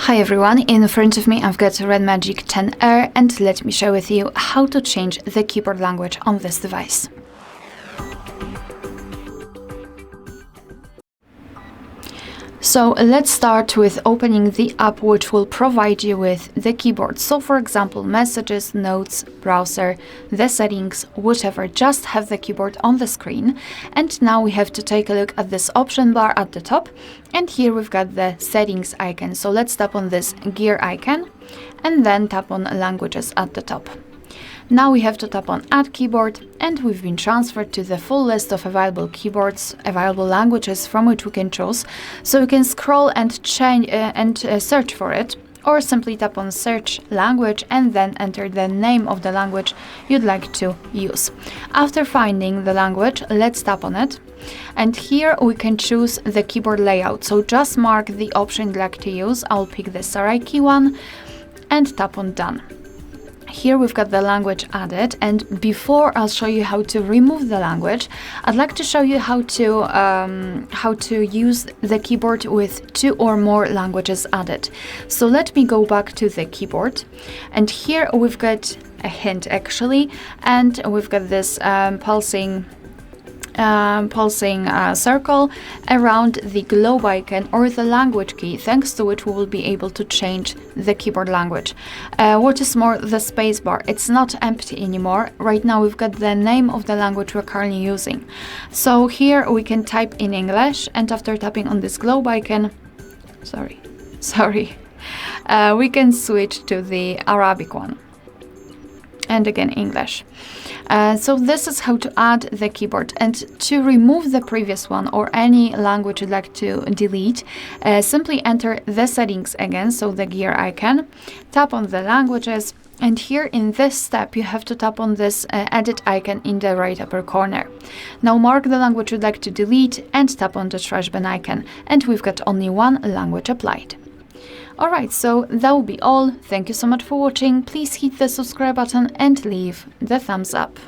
Hi everyone, in front of me I've got RedMagic 10R and let me share with you how to change the keyboard language on this device. So let's start with opening the app which will provide you with the keyboard. So for example, messages, notes, browser, the settings, whatever, just have the keyboard on the screen. And now we have to take a look at this option bar at the top. And here we've got the settings icon. So let's tap on this gear icon and then tap on languages at the top. Now we have to tap on Add Keyboard and we've been transferred to the full list of available keyboards, available languages from which we can choose. So you can scroll and change search for it, or simply tap on Search Language and then enter the name of the language you'd like to use. After finding the language, let's tap on it. And here we can choose the keyboard layout. So just mark the option you'd like to use. I'll pick the Saraki one and tap on Done. Here we've got the language added, and before I'll show you how to remove the language, I'd like to show you how to use the keyboard with 2 or more languages added. So let me go back to the keyboard, and here we've got a hint actually, and we've got this pulsing circle around the globe icon or the language key, thanks to which we will be able to change the keyboard language. What is more, the space bar, it's not empty anymore. Right now we've got the name of the language we're currently using. So here we can type in English, and after tapping on this globe icon, we can switch to the Arabic one. And again English. So this is how to add the keyboard. And to remove the previous one or any language you'd like to delete, simply enter the settings again, so the gear icon, tap on the languages, and here in this step you have to tap on this edit icon in the right upper corner. Now mark the language you'd like to delete and tap on the trash bin icon, and we've got only one language applied. Alright, so that will be all. Thank you so much for watching. Please hit the subscribe button and leave the thumbs up.